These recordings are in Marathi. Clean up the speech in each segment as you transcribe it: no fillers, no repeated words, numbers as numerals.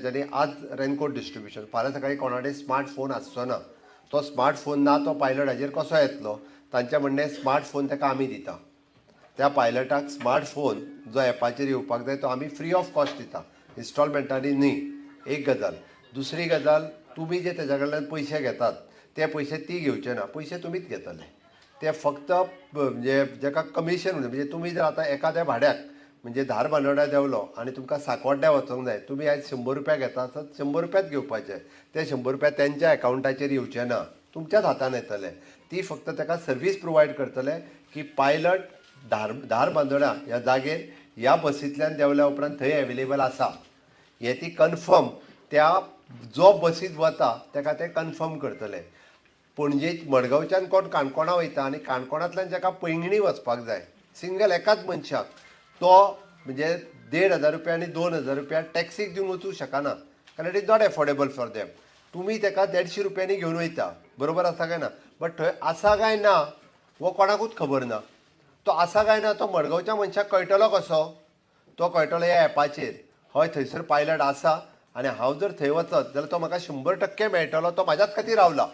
तेंच्यांनी आज रेनकोट डिस्ट्रिब्युशन फाल्यां सकाळीं कोणाकडेन स्मार्टफोन आसचो ना, तो स्मार्टफोन ना तो पायलट हाजेर कसो येतलो. तांचें म्हणणें स्मार्टफोन ताका आमी दिता, त्या पायलटाक स्मार्टफोन जो एपाचेर येवपाक जाय तो आमी फ्री ऑफ कॉस्ट दिता, इन्स्टॉलमेंटांनी न्ही. एक गजाल. दुसरी गजाल, तुमी जे तेज्या कडल्यान पयशे घेतात ते पयशे ती घेवचे ना, पयशे तुमीच घेतले. ते फक्त म्हणजे जेका कमिशन म्हणजे तुमी जर आतां एखाद्या भाड्याक म्हणजे धार बांदोड्या देंवलो आनी तुमकां सांकवाड्ड्या वचोंक जाय, तुमी आयज 100 रुपया घेता तर 100 रुपयाच घेवपाचे. ते 100 रुपया तेंच्या एकावंटाचेर येवचे ना, तुमच्याच हातान येतले. ती फक्त ताका सर्वीस प्रोवायड करतले की पायलट धार बांदोड्या ह्या जागेर ह्या बसींतल्यान देंवल्या उपरांत थंय एवेलेबल आसा. हे ती कन्फर्म त्या जो बसींत वता ताका ते कन्फर्म करतले. पणजे मडगांवच्यान कोण काणकोणा वयता आनी काणकोणांतल्यान जाका पैंगीणी वचपाक जाय सिंगल एकाच मनशाक, तो म्हणजे 1,500 रुपया आनी 2,000 रुपया टॅक्सीक दिवन वचूंक शकना, कारण it is not affordable for them. तुमी ताका 150 रुपयांनी घेवन वयता, बरोबर आसा काय ना. बट थंय आसा काय ना हो कोणाकूच खबर ना. तो आसा काय ना तो मडगांवच्या मनशाक कळटलो कसो. तो कळटलो ह्या एपाचेर, हय थंयसर पायलट आसा आनी हांव जर थंय वचत जाल्यार तो म्हाका 100% मेळटलो, तो म्हाज्याच खातीर रावला.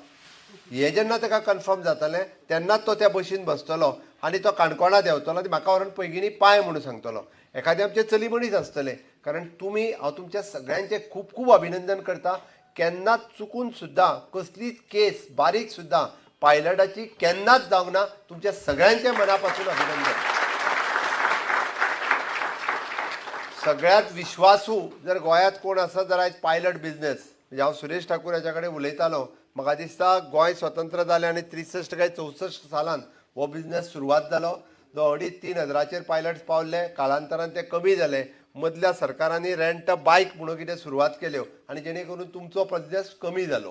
हे जेन्ना ताका कन्फर्म जातलें तेन्नाच तो त्या बशीन बसतलो आनी तो काणकोणा देंवतलो आनी म्हाका व्हरून पैंगिणी पाय म्हणून सांगतलो. एखादें आमचें चली मनीस आसतलें, कारण तुमी हांव तुमच्या सगळ्यांचें खूब खूब अभिनंदन करता. केन्नाच चुकून सुद्दां कसलीच केस बारीक सुद्दां पायलटाची केन्नाच जावंक ना. तुमच्या सगळ्यांचें मना पासून अभिनंदन. सगळ्यात विश्वासू जर गोंयांत कोण आसा जाल्यार आयज पायलट बिझनेस. म्हणजे हांव सुरेश ठाकूर हाच्या कडेन उलयतालो, म्हाका दिसता गोंय स्वतंत्र जालें आनी 63 काय 64 सालांत हो बिझनेस सुरवात जालो. जो 2,500-3,000 हजाराचेर पायलट्स पावले, काळांतरान ते कमी जाले. मदल्या सरकारांनी रेंट बायक म्हणून कितें सुरवात केल्यो आनी जेणे करून तुमचो बिझनेस कमी जालो.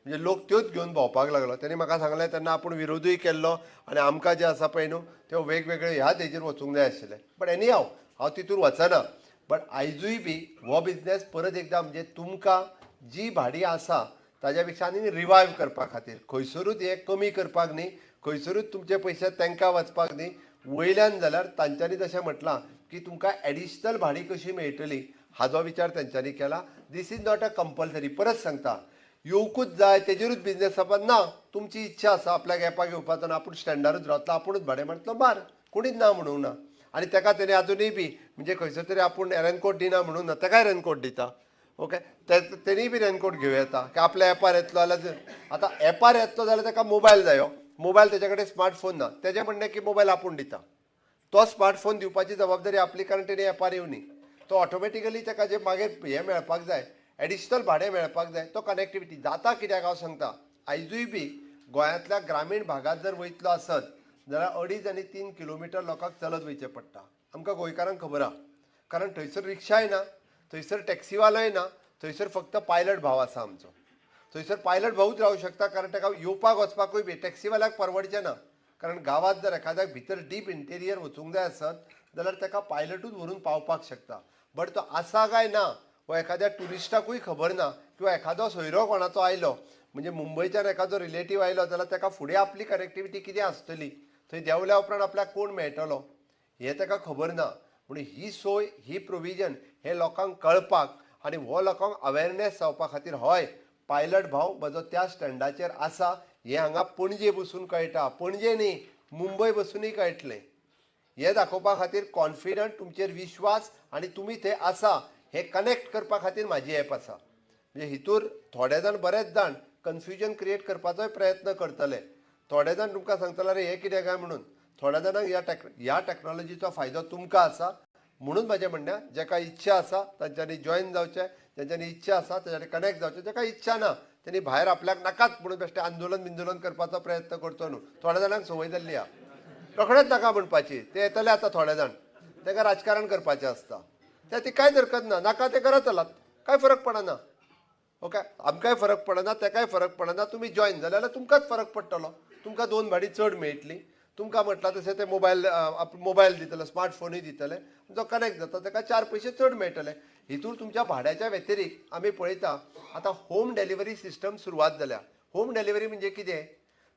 म्हणजे लोक त्योच घेवन भोंवपाक लागलो. तेणी म्हाका सांगलें तेन्ना आपूण विरोधूय केल्लो आनी आमकां जे आसा पळय न्हू त्यो वेगवेगळे ह्या हेजेर वचूंक जाय आशिल्लें. बट एनी हांव तितून वचना. बट आयजूय बी हो बिझनेस परत एकदां म्हणजे तुमकां जी भाडी आसा ताज्या पेक्षा आनी रिवायव करपा खातीर खंयसरूच हे कमी करपाक न्ही, खंयसरूच तुमचे पयशे तांकां वचपाक न्ही. वयल्यान जाल्यार तांच्यांनी जशें म्हटलां की तुमकां एडिशनल भाडी कशी मेळटली हाजो विचार तेंच्यांनी केला. This is not a compulsory. परत सांगता, येवकूच जाय तेजेरूच बिझनेस जावपाक ना. तुमची इच्छा आसा आपल्याक येवपाक येवपाचो ना, आपूण स्टँडारूच रावतलो, आपुणूच भाडें मारतलो, बार, कोणीच ना म्हणूंक ना. आनी ताका तेणी आजुनूय बी म्हणजे खंयसर तरी आपूण रेनकोट दिना म्हणून ना, ताकाय रेनकोट दिता. ओके, तेणीय बी रेनकोट घेवं येता की आपल्या एपार येतलो जाल्यार. आतां एपार येतलो जाल्यार ताका मोबायल जायो, मोबायल तेजे कडेन स्मार्टफोन ना, तेजें म्हणणें की मोबायल आपूण दिता. तो स्मार्टफोन दिवपाची जबाबदारी आपली, कारण तेणी एपार येवनी. तो ऑटोमॅटिकली ताका जे मागीर हें मेळपाक जाय, एडिशनल भाडें मेळपाक जाय, तो कनेक्टिविटी जाता. कित्याक हांव सांगता, आयजूय बी गोंयांतल्या ग्रामीण भागात जर वयतलो आसत जाल्यार 2.5 आनी 3 किलोमिटर लोकांक चलत वयचें पडटा. आमकां गोंयकारांक खबर आहा, कारण थंयसर रिक्षाय ना, थंयसर टॅक्सीवालोय ना, थंयसर फक्त पायलट भाव आसा आमचो. थंयसर पायलट भाऊच रावूं शकता, कारण ताका येवपाक वचपाकूय बी टॅक्सीवाल्याक परवडचें ना. कारण गांवांत जर एखाद्याक भितर डीप इंटेरियर वचूंक जाय आसत जाल्यार ताका पायलटूच व्हरून पावपाक शकता. बट तो आसा काय ना हो एखाद्या टुरिस्टाकूय खबर ना. किंवा एखादो सोयरो कोणाचो आयलो म्हणजे मुंबयच्यान एखादो रिलेटीव आयलो जाल्यार ताका फुडें आपली कनेक्टिविटी कितें आसतली, थंय देंवल्या उपरांत आपल्याक कोण मेळटलो हें ताका खबर ना. म्हणून ही सोय, ही प्रोविजन हे लोकांक कळपाक आनी हो लोकांक अवेरनेस जावपा खातीर हय पायलट भाव म्हजो त्या स्टँडाचेर आसा हें हांगा पणजे बसून कळटा. पणजे न्ही, मुंबय बसूनय कळटलें. हें दाखोवपा खातीर कॉन्फिडंट, तुमचेर विश्वास आनी तुमी थंय आसा हें कनेक्ट करपा खातीर म्हाजी एप आसा. म्हणजे हितूर थोडे जाण बरेच जाण कन्फ्युजन क्रिएट करपाचोय प्रयत्न करतले. थोडे जाण तुमकां सांगतले अरे हें कितें काय म्हणून. थोड्या जाणांक ह्या टॅक्नॉलॉजीचो फायदो तुमकां आसा. म्हणून म्हाजें म्हणणें, जाका इच्छा आसा तांच्यांनी जॉयन जावचें, जांच्यांनी इच्छा आसा तांच्यांनी कनेक्ट जावचें, जाका इच्छा ना तेणी भायर आपल्याक नाकाच म्हणून बेश्टें आंदोलन करपाचो प्रयत्न करचो न्हू. थोड्या जाणांक संवय जाल्ली आहा रोखडेंच नाका म्हणपाची. ते येतले आतां थोडे जाण, तांकां राजकारण करपाचें आसता, ते कांयच हरकत ना, नाका ते करत चलात, कांय फरक पडना. ओके, आमकांय फरक पडना, ताकाय फरक पडना. तुमी जॉयन जाले जाल्यार तुमकांच फरक पडटलो. तुमकां 2 भाडी चड मेळटली. तुमकां म्हटलां तशें ते मोबायल दितले, स्मार्टफोनूय दितले. जो कनेक्ट जाता ताका 4 पयशे चड मेळटले. हितूर तुमच्या भाड्याच्या व्यतिरिक्त आमी पळयता आतां होम डेलिव्हरी सिस्टम सुरवात जाल्या. होम डेलिव्हरी म्हणजे कितें,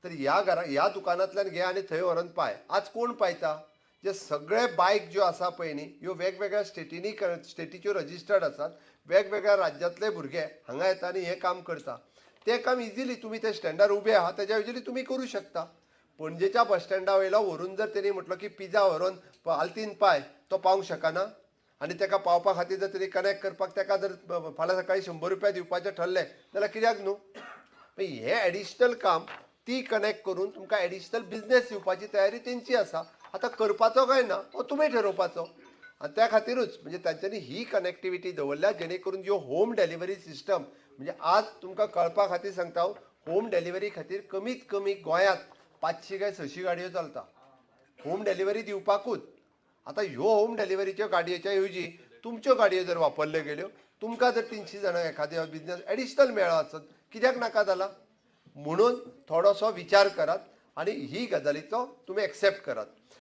तर ह्या दुकानांतल्यान घे आनी थंय व्हरून पाय. आज कोण पायता, जे सगळे बायक ज्यो आसा पळय न्ही ह्यो वेगवेगळ्या स्टेटीच्यो रजिस्टर्ड आसात. वेगवेगळ्या राज्यांतले भुरगे हांगा येता आनी हें काम करता. तें काम इजिली तुमी त्या स्टँडार उबे आहात तेज्या इजिली तुमी करूं शकता. पणजेच्या बस स्टँडा वयलो व्हरून जर तेणी म्हटलो की पिझ्झा व्हरून आल्तीन पाय, तो पावंक शकना. आनी ताका पावपा खातीर जर तरी कनेक्ट करपाक ताका जर फाल्यां सकाळीं 100 रुपया दिवपाचें ठरलें जाल्यार कित्याक न्हू. हें एडिशनल काम ती कनेक्ट करून तुमकां एडिशनल बिझनेस दिवपाची तयारी तेंची आसा. आतां करपाचो काय ना हो तुमी ठरोवपाचो. आनी त्या खातीरूच म्हणजे तांच्यांनी ही कनेक्टिविटी दवरल्या जेणे करून ज्यो होम डिलिव्हरी सिस्टम म्हणजे आज तुमकां कळपा खातीर सांगता हांव, होम डिलिव्हरी खातीर कमीत कमी गोंयांत 500 काय 600 गाडयो चलता होम डिलिव्हरी दिवपाकूच. आतां ह्यो होम डिलिव्हरीच्यो गाडयेच्या ऐवजी तुमच्यो गाडयो जर वापरल्यो गेल्यो तुमकां जर 300 जाणांक एखाद्या बिझनेस एडिशनल मेळ्ळो आसत कित्याक नाका जाला. म्हणून थोडोसो विचार करात आनी ही गजालीचो तुमी एक्सेप्ट करात.